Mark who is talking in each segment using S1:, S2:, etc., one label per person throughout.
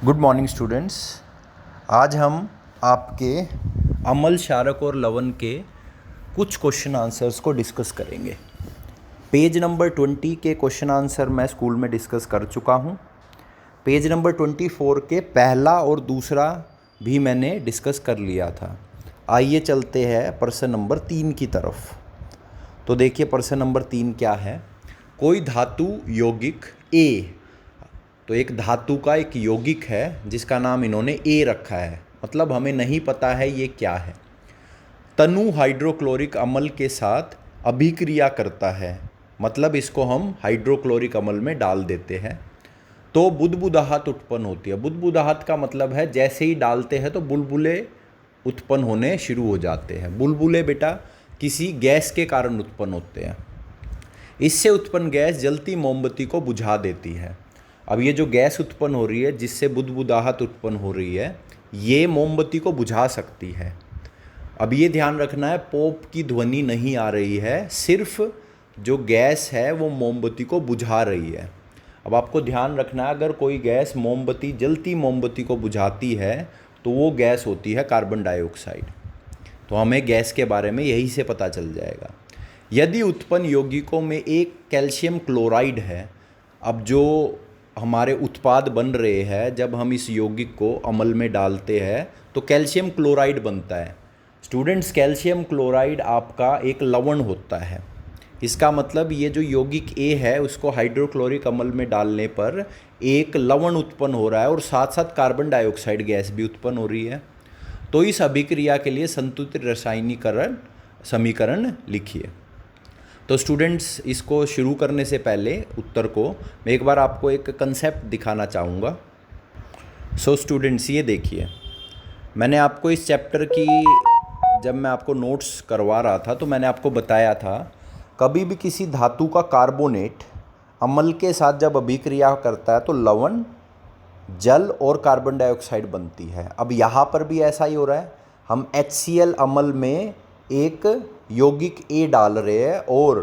S1: Good morning students. आज हम आपके अमल, क्षारक और लवण के कुछ क्वेश्चन आंसर्स को डिस्कस करेंगे। पेज नंबर 20 के क्वेश्चन आंसर मैं स्कूल में डिस्कस कर चुका हूँ। पेज नंबर 24 के पहला और दूसरा भी मैंने डिस्कस कर लिया था। आइए चलते हैं प्रश्न नंबर 3 की तरफ। तो देखिए प्रश्न नंबर 3 क्या है। कोई धातु यौगिक ए, तो एक धातु का एक यौगिक है जिसका नाम इन्होंने ए रखा है, मतलब हमें नहीं पता है ये क्या है। तनु हाइड्रोक्लोरिक अम्ल के साथ अभिक्रिया करता है, मतलब इसको हम हाइड्रोक्लोरिक अम्ल में डाल देते हैं तो बुदबुदाहट उत्पन्न होती है। बुदबुदाहट का मतलब है जैसे ही डालते हैं तो बुलबुले उत्पन्न होने शुरू हो जाते हैं। बुलबुले बेटा किसी गैस के कारण उत्पन्न होते हैं। इससे उत्पन्न गैस जलती मोमबत्ती को बुझा देती है। अब ये जो गैस उत्पन्न हो रही है जिससे बुदबुदाहट उत्पन्न हो रही है, ये मोमबत्ती को बुझा सकती है। अब ये ध्यान रखना है, पॉप की ध्वनि नहीं आ रही है, सिर्फ जो गैस है वो मोमबत्ती को बुझा रही है। अब आपको ध्यान रखना है, अगर कोई गैस मोमबत्ती जलती मोमबत्ती को बुझाती है तो वो गैस होती है कार्बन डाइऑक्साइड। तो हमें गैस के बारे में यही से पता चल जाएगा। यदि उत्पन्न यौगिकों में एक कैल्शियम क्लोराइड है, अब जो हमारे उत्पाद बन रहे हैं, जब हम इस यौगिक को अमल में डालते हैं तो कैल्शियम क्लोराइड बनता है। स्टूडेंट्स, कैल्शियम क्लोराइड आपका एक लवण होता है। इसका मतलब ये जो यौगिक ए है उसको हाइड्रोक्लोरिक अम्ल में डालने पर एक लवण उत्पन्न हो रहा है और साथ साथ कार्बन डाइऑक्साइड गैस भी उत्पन्न हो रही है। तो इस अभिक्रिया के लिए संतुलित रासायनिकरण समीकरण लिखिए। तो स्टूडेंट्स, इसको शुरू करने से पहले उत्तर को मैं एक बार आपको एक कंसेप्ट दिखाना चाहूँगा। सो स्टूडेंट्स, ये देखिए, मैंने आपको इस चैप्टर की जब मैं आपको नोट्स करवा रहा था तो मैंने आपको बताया था, कभी भी किसी धातु का कार्बोनेट अम्ल के साथ जब अभिक्रिया करता है तो लवण, जल और कार्बन डाइऑक्साइड बनती है। अब यहाँ पर भी ऐसा ही हो रहा है। हम HCl अम्ल में एक यौगिक ए डाल रहे हैं और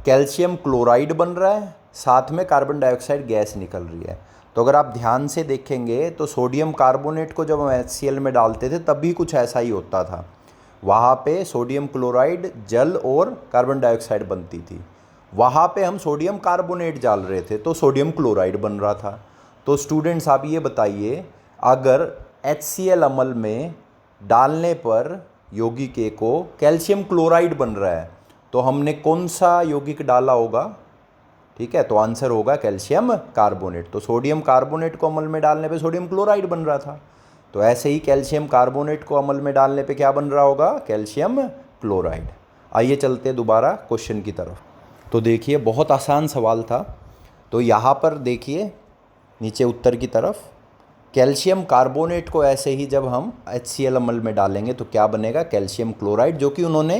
S1: कैल्शियम क्लोराइड बन रहा है, साथ में कार्बन डाइऑक्साइड गैस निकल रही है। तो अगर आप ध्यान से देखेंगे तो सोडियम कार्बोनेट को जब हम HCl में डालते थे तब भी कुछ ऐसा ही होता था। वहाँ पे सोडियम क्लोराइड, जल और कार्बन डाइऑक्साइड बनती थी। वहाँ पे हम सोडियम कार्बोनेट डाल रहे थे तो सोडियम क्लोराइड बन रहा था। तो स्टूडेंट्स, आप ये बताइए, अगर HCl अम्ल में डालने पर यौगिक ए को कैल्शियम क्लोराइड बन रहा है तो हमने कौन सा यौगिक डाला होगा? ठीक है, तो आंसर होगा कैल्शियम कार्बोनेट। तो सोडियम कार्बोनेट को अम्ल में डालने पे सोडियम क्लोराइड बन रहा था, तो ऐसे ही कैल्शियम कार्बोनेट को अम्ल में डालने पे क्या बन रहा होगा? Calcium chloride. आइए चलते दोबारा क्वेश्चन की तरफ। तो देखिए, बहुत आसान सवाल था। तो यहाँ पर देखिए नीचे उत्तर की तरफ, कैल्शियम कार्बोनेट को ऐसे ही जब हम HCl अम्ल में डालेंगे तो क्या बनेगा? कैल्शियम क्लोराइड, जो कि उन्होंने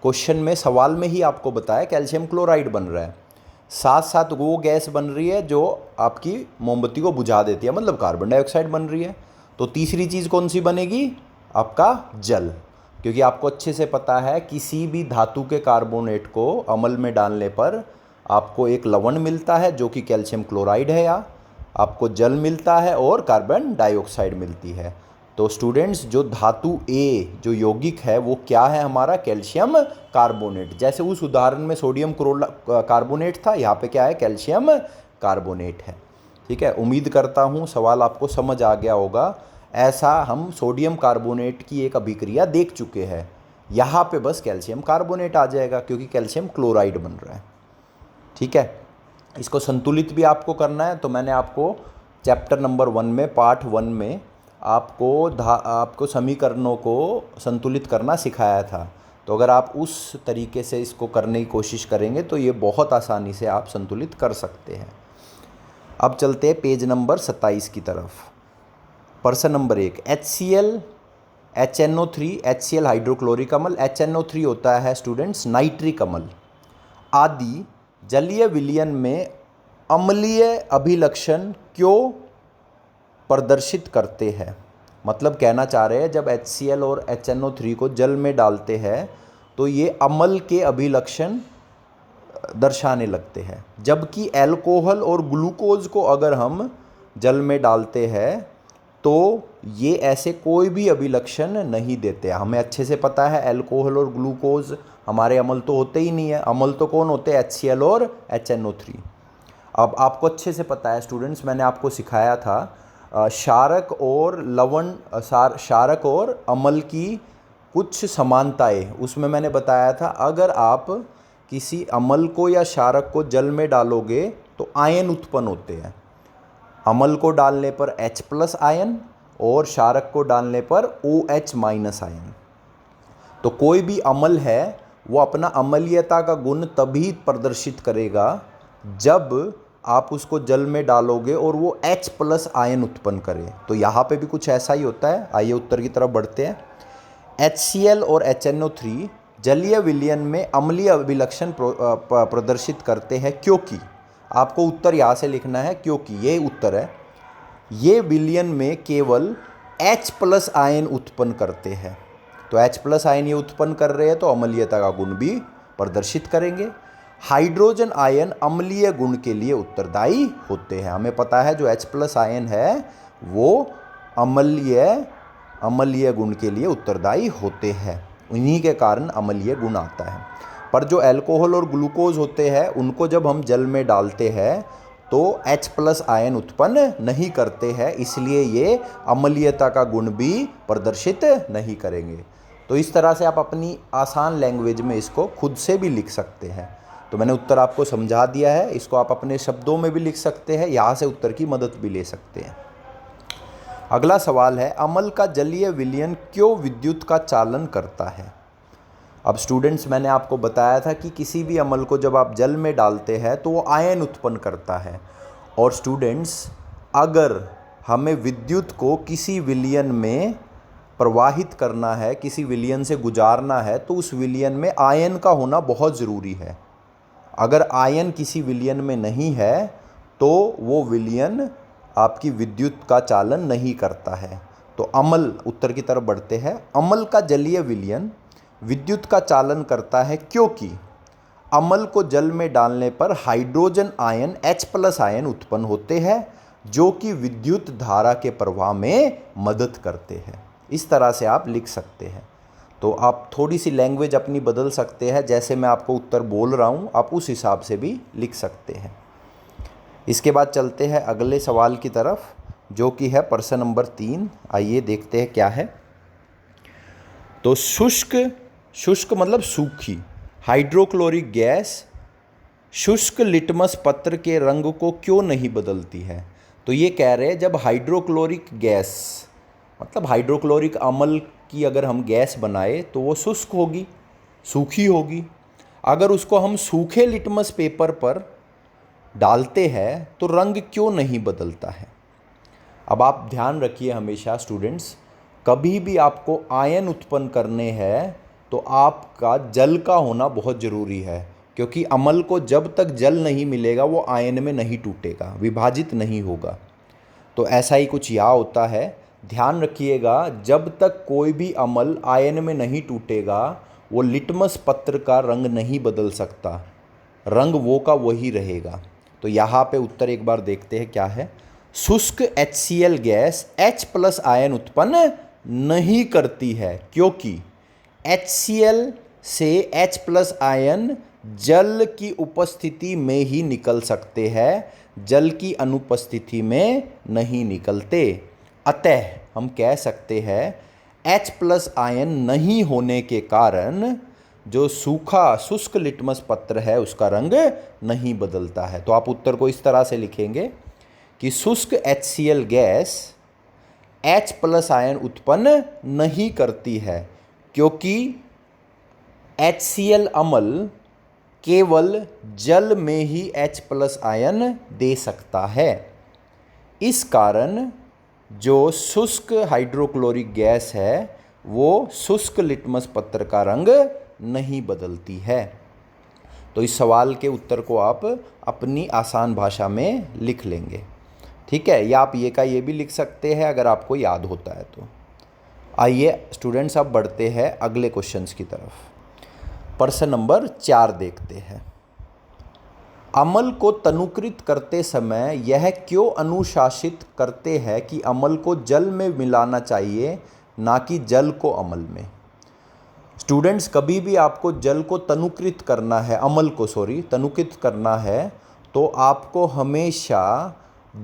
S1: क्वेश्चन में सवाल में ही आपको बताया कैल्शियम क्लोराइड बन रहा है। साथ साथ वो गैस बन रही है जो आपकी मोमबत्ती को बुझा देती है, मतलब कार्बन डाइऑक्साइड बन रही है। तो तीसरी चीज़ कौन सी बनेगी? आपका जल, क्योंकि आपको अच्छे से पता है किसी भी धातु के कार्बोनेट को अम्ल में डालने पर आपको एक लवण मिलता है जो कि कैल्शियम क्लोराइड है, या आपको जल मिलता है और कार्बन डाइऑक्साइड मिलती है। तो स्टूडेंट्स, जो धातु ए जो यौगिक है वो क्या है? हमारा कैल्शियम कार्बोनेट। जैसे उस उदाहरण में सोडियम कार्बोनेट था, यहाँ पे क्या है? कैल्शियम कार्बोनेट है। ठीक है, उम्मीद करता हूँ सवाल आपको समझ आ गया होगा। ऐसा हम सोडियम कार्बोनेट की एक अभिक्रिया देख चुके हैं, यहाँ पे बस कैल्शियम कार्बोनेट आ जाएगा क्योंकि कैल्शियम क्लोराइड बन रहा है। ठीक है, इसको संतुलित भी आपको करना है। तो मैंने आपको चैप्टर नंबर 1 में, पार्ट 1 में आपको समीकरणों को संतुलित करना सिखाया था। तो अगर आप उस तरीके से इसको करने की कोशिश करेंगे तो ये बहुत आसानी से आप संतुलित कर सकते हैं। अब चलते हैं पेज नंबर 27 की तरफ। प्रश्न number 1, HCl, HNO3, HCl hydrochloric अम्ल, HNO3 होता है स्टूडेंट्स नाइट्रिक अम्ल, आदि जलीय विलयन में अम्लीय अभिलक्षण क्यों प्रदर्शित करते हैं? मतलब कहना चाह रहे हैं, जब HCl और HNO3 को जल में डालते हैं तो ये अम्ल के अभिलक्षण दर्शाने लगते हैं, जबकि अल्कोहल और ग्लूकोज को अगर हम जल में डालते हैं तो ये ऐसे कोई भी अभिलक्षण नहीं देते। हमें अच्छे से पता है अल्कोहल और ग्लूकोज हमारे अम्ल तो होते ही नहीं है। अम्ल तो कौन होते हैं? HCl और HNO3। अब आपको अच्छे से पता है स्टूडेंट्स, मैंने आपको सिखाया था क्षारक और लवण, क्षारक और अम्ल की कुछ समानताएं। उसमें मैंने बताया था अगर आप किसी अम्ल को या क्षारक को जल में डालोगे तो आयन उत्पन्न होते हैं। अम्ल को डालने पर H+ आयन और क्षारक को डालने पर OH- आयन। तो कोई भी अम्ल है वो अपना अम्लीयता का गुण तभी प्रदर्शित करेगा जब आप उसको जल में डालोगे और वो H+ आयन उत्पन्न करे। तो यहाँ पे भी कुछ ऐसा ही होता है। आइए उत्तर की तरफ बढ़ते हैं। HCl और HNO3 जलीय विलयन में अम्लीय अभिलक्षण प्रदर्शित करते हैं क्योंकि, आपको उत्तर यहाँ से लिखना है क्योंकि, ये उत्तर है, ये विलयन में केवल H+ आयन उत्पन्न करते हैं। तो H+ आयन ये उत्पन्न कर रहे हैं तो अम्लीयता का गुण भी प्रदर्शित करेंगे। हाइड्रोजन आयन अम्लीय गुण के लिए उत्तरदायी होते हैं। हमें पता है जो H+ आयन है वो अम्लीय गुण के लिए उत्तरदायी होते हैं, उन्हीं के कारण अम्लीय गुण आता है। पर जो अल्कोहल और ग्लूकोज होते हैं उनको जब हम जल में डालते हैं तो H+ आयन उत्पन्न नहीं करते हैं, इसलिए ये अम्लीयता का गुण भी प्रदर्शित नहीं करेंगे। तो इस तरह से आप अपनी आसान लैंग्वेज में इसको खुद से भी लिख सकते हैं। तो मैंने उत्तर आपको समझा दिया है, इसको आप अपने शब्दों में भी लिख सकते हैं, यहाँ से उत्तर की मदद भी ले सकते हैं। अगला सवाल है, अम्ल का जलीय विलयन क्यों विद्युत का चालन करता है? अब स्टूडेंट्स, मैंने आपको बताया था कि किसी भी अम्ल को जब आप जल में डालते हैं तो वो आयन उत्पन्न करता है। और स्टूडेंट्स, अगर हमें विद्युत को किसी विलयन में प्रवाहित करना है, किसी विलयन से गुजारना है, तो उस विलयन में आयन का होना बहुत ज़रूरी है। अगर आयन किसी विलयन में नहीं है तो वो विलयन आपकी विद्युत का चालन नहीं करता है। तो अम्ल, उत्तर की तरफ बढ़ते हैं। अम्ल का जलीय विलयन विद्युत का चालन करता है क्योंकि अम्ल को जल में डालने पर हाइड्रोजन आयन H+ आयन उत्पन्न होते हैं जो कि विद्युत धारा के प्रवाह में मदद करते हैं। इस तरह से आप लिख सकते हैं। तो आप थोड़ी सी लैंग्वेज अपनी बदल सकते हैं, जैसे मैं आपको उत्तर बोल रहा हूँ आप उस हिसाब से भी लिख सकते हैं। इसके बाद चलते हैं अगले सवाल की तरफ, जो कि है प्रश्न नंबर 3। आइए देखते हैं क्या है। तो शुष्क मतलब सूखी हाइड्रोक्लोरिक गैस शुष्क लिटमस पत्र के रंग को क्यों नहीं बदलती है? तो ये कह रहे हैं जब हाइड्रोक्लोरिक गैस मतलब हाइड्रोक्लोरिक अम्ल की अगर हम गैस बनाए तो वो शुष्क होगी, सूखी होगी। अगर उसको हम सूखे लिटमस पेपर पर डालते हैं तो रंग क्यों नहीं बदलता है? अब आप ध्यान रखिए हमेशा स्टूडेंट्स, कभी भी आपको आयन उत्पन्न करने हैं तो आपका जल का होना बहुत ज़रूरी है, क्योंकि अम्ल को जब तक जल नहीं मिलेगा वो आयन में नहीं टूटेगा, विभाजित नहीं होगा। तो ऐसा ही कुछ यहाँ होता है। ध्यान रखिएगा, जब तक कोई भी अम्ल आयन में नहीं टूटेगा वो लिटमस पत्र का रंग नहीं बदल सकता, रंग वो का वही रहेगा। तो यहाँ पे उत्तर एक बार देखते हैं क्या है। शुष्क HCl गैस H+ आयन उत्पन्न नहीं करती है क्योंकि HCl से H+ आयन जल की उपस्थिति में ही निकल सकते हैं, जल की अनुपस्थिति में नहीं निकलते। अतः हम कह सकते हैं H+ आयन नहीं होने के कारण जो सूखा शुष्क लिटमस पत्र है उसका रंग नहीं बदलता है। तो आप उत्तर को इस तरह से लिखेंगे कि शुष्क HCl गैस H+ आयन उत्पन्न नहीं करती है क्योंकि HCl अम्ल केवल जल में ही H+ आयन दे सकता है। इस कारण जो शुष्क हाइड्रोक्लोरिक गैस है वो शुष्क लिटमस पत्र का रंग नहीं बदलती है। तो इस सवाल के उत्तर को आप अपनी आसान भाषा में लिख लेंगे, ठीक है, या आप ये का ये भी लिख सकते हैं अगर आपको याद होता है तो। आइए स्टूडेंट्स, अब बढ़ते हैं अगले क्वेश्चंस की तरफ। प्रश्न नंबर 4 देखते हैं। अमल को तनुकृत करते समय यह क्यों अनुशासित करते हैं कि अमल को जल में मिलाना चाहिए, ना कि जल को अमल में। स्टूडेंट्स, कभी भी आपको जल को तनुकृत करना है, अमल को तनुकृत करना है, तो आपको हमेशा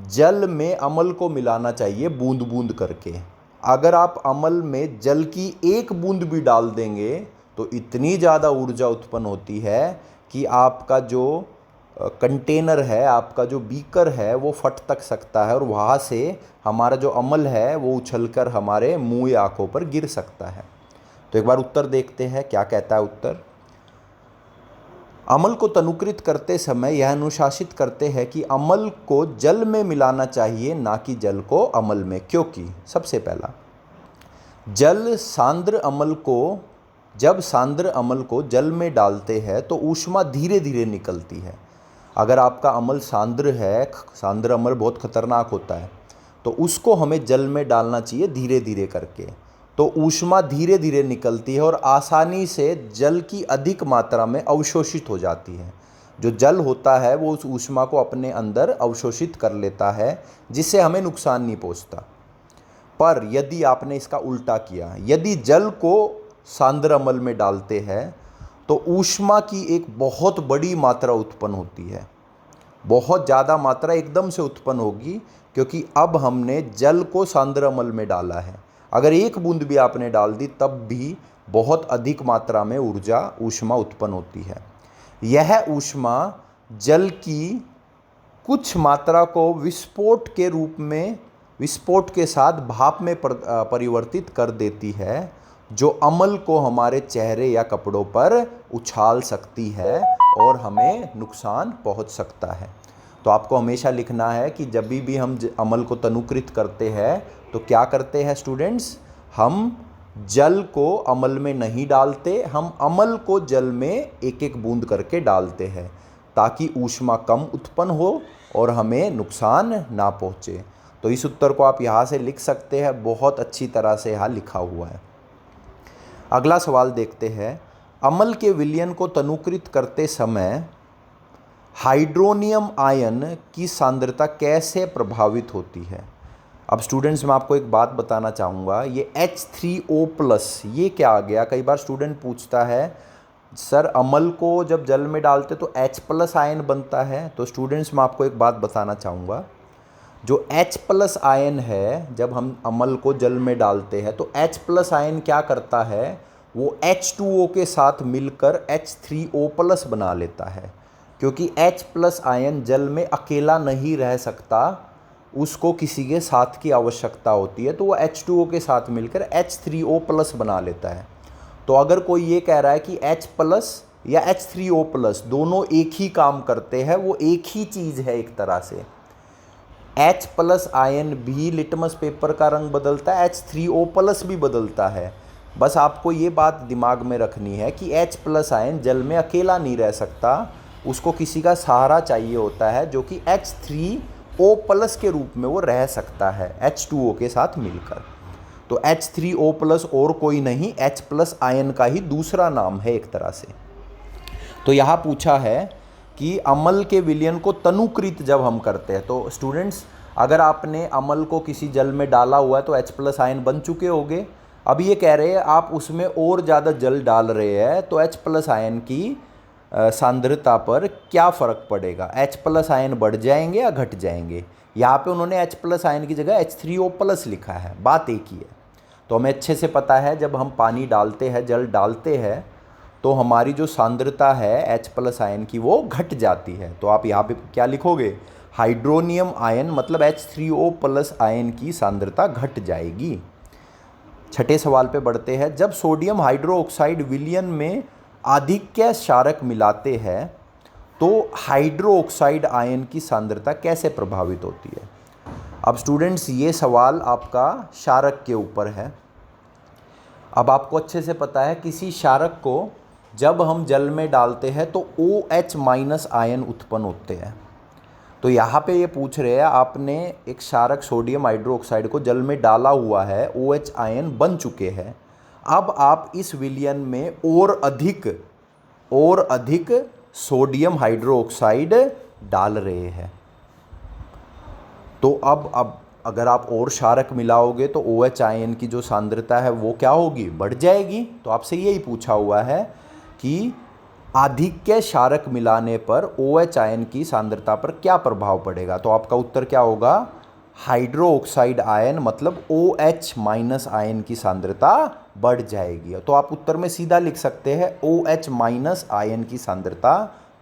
S1: जल में अमल को मिलाना चाहिए बूंद बूंद करके। अगर आप अमल में जल की एक बूंद भी डाल देंगे तो इतनी ज़्यादा ऊर्जा उत्पन्न होती है कि आपका जो कंटेनर है, आपका जो बीकर है, वो फट तक सकता है और वहाँ से हमारा जो अमल है वो उछलकर हमारे मुंह या आँखों पर गिर सकता है। तो एक बार उत्तर देखते हैं, क्या कहता है उत्तर। अमल को तनुकृत करते समय यह अनुशासित करते हैं कि अमल को जल में मिलाना चाहिए, ना कि जल को अमल में। क्योंकि सबसे पहला, जब सांद्र अमल को जल में डालते हैं तो ऊष्मा धीरे धीरे निकलती है। अगर आपका अमल सांद्र है, सांद्र अमल बहुत खतरनाक होता है, तो उसको हमें जल में डालना चाहिए धीरे धीरे करके। तो ऊष्मा धीरे धीरे निकलती है और आसानी से जल की अधिक मात्रा में अवशोषित हो जाती है। जो जल होता है वो उस ऊष्मा को अपने अंदर अवशोषित कर लेता है, जिससे हमें नुकसान नहीं पहुंचता। पर यदि आपने इसका उल्टा किया, यदि जल को सांद्र अमल में डालते हैं तो ऊष्मा की एक बहुत बड़ी मात्रा उत्पन्न होती है, बहुत ज़्यादा मात्रा एकदम से उत्पन्न होगी, क्योंकि अब हमने जल को सांद्र अमल में डाला है। अगर एक बूंद भी आपने डाल दी तब भी बहुत अधिक मात्रा में ऊष्मा उत्पन्न होती है। यह ऊष्मा जल की कुछ मात्रा को विस्फोट के साथ भाप में परिवर्तित कर देती है, जो अमल को हमारे चेहरे या कपड़ों पर उछाल सकती है और हमें नुकसान पहुंच सकता है। तो आपको हमेशा लिखना है कि जब भी हम अमल को तनुकृत करते हैं तो क्या करते हैं स्टूडेंट्स, हम जल को अमल में नहीं डालते, हम अमल को जल में एक एक बूंद करके डालते हैं, ताकि ऊष्मा कम उत्पन्न हो और हमें नुकसान ना पहुँचे। तो इस उत्तर को आप यहाँ से लिख सकते हैं, बहुत अच्छी तरह से यहाँ लिखा हुआ है। अगला सवाल देखते हैं, अमल के विलयन को तनुकृत करते समय हाइड्रोनियम आयन की सांद्रता कैसे प्रभावित होती है। अब स्टूडेंट्स, मैं आपको एक बात बताना चाहूँगा, ये H3O+ ये क्या आ गया। कई बार स्टूडेंट पूछता है, सर अमल को जब जल में डालते तो H+ आयन बनता है। तो स्टूडेंट्स, मैं आपको एक बात बताना चाहूँगा, जो H+ आयन है, जब हम अमल को जल में डालते हैं तो H+ आयन क्या करता है, वो H2O के साथ मिलकर H3O+ बना लेता है। क्योंकि H+ आयन जल में अकेला नहीं रह सकता, उसको किसी के साथ की आवश्यकता होती है, तो वो H2O के साथ मिलकर H3O+ बना लेता है। तो अगर कोई ये कह रहा है कि H+ या H3O+ दोनों एक ही काम करते हैं, वो एक ही चीज़ है एक तरह से। H+ आयन भी लिटमस पेपर का रंग बदलता है, H3O+ भी बदलता है। बस आपको ये बात दिमाग में रखनी है कि H+ आयन जल में अकेला नहीं रह सकता, उसको किसी का सहारा चाहिए होता है, जो कि H3O+ के रूप में वो रह सकता है H2O के साथ मिलकर। तो H3O+ और कोई नहीं, H+ आयन का ही दूसरा नाम है एक तरह से। तो यहाँ पूछा है कि अमल के विलयन को तनुकृत जब हम करते हैं, तो स्टूडेंट्स, अगर आपने अमल को किसी जल में डाला हुआ है तो H+ आयन बन चुके होंगे। अब ये कह रहे हैं आप उसमें और ज़्यादा जल डाल रहे हैं तो H+ आयन की सांद्रता पर क्या फ़र्क पड़ेगा, H+ आयन बढ़ जाएंगे या घट जाएंगे। यहाँ पे उन्होंने H+ आयन की जगह H3O+ लिखा है, बात एक ही है। तो हमें अच्छे से पता है, जब हम पानी डालते हैं, जल डालते हैं, तो हमारी जो सांद्रता है H+ आयन की वो घट जाती है। तो आप यहाँ पे क्या लिखोगे, हाइड्रोनियम आयन मतलब H3O+ आयन की सांद्रता घट जाएगी। छठे सवाल पे बढ़ते हैं, जब सोडियम हाइड्रोक्साइड विलयन में आधिक्य क्षारक मिलाते हैं तो हाइड्रोक्साइड आयन की सांद्रता कैसे प्रभावित होती है। अब स्टूडेंट्स, ये सवाल आपका क्षारक के ऊपर है। अब आपको अच्छे से पता है, किसी क्षारक को जब हम जल में डालते हैं तो OH- आयन उत्पन्न होते हैं। तो यहाँ पे ये पूछ रहे हैं, आपने एक क्षारक सोडियम हाइड्रोक्साइड को जल में डाला हुआ है, OH आयन बन चुके हैं। अब आप इस विलयन में और अधिक सोडियम हाइड्रोक्साइड डाल रहे हैं। तो अब अगर आप और क्षारक मिलाओगे तो OH आयन की जो सांद्रता है वो क्या होगी, बढ़ जाएगी। तो आपसे यही पूछा हुआ है कि आधिक्य क्षारक मिलाने पर OH आयन की सांद्रता पर क्या प्रभाव पड़ेगा। तो आपका उत्तर क्या होगा, हाइड्रोक्साइड आयन मतलब OH माइनस आयन की सांद्रता बढ़ जाएगी। तो आप उत्तर में सीधा लिख सकते हैं OH माइनस आयन की सांद्रता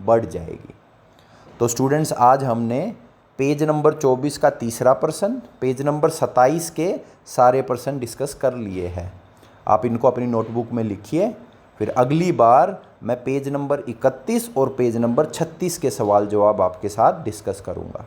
S1: बढ़ जाएगी। तो स्टूडेंट्स आज हमने पेज नंबर 24 का तीसरा प्रश्न, पेज नंबर 27 के सारे प्रश्न डिस्कस कर लिए हैं। आप इनको अपनी नोटबुक में लिखिए, फिर अगली बार मैं पेज नंबर 31 और पेज नंबर 36 के सवाल जवाब आपके साथ डिस्कस करूँगा।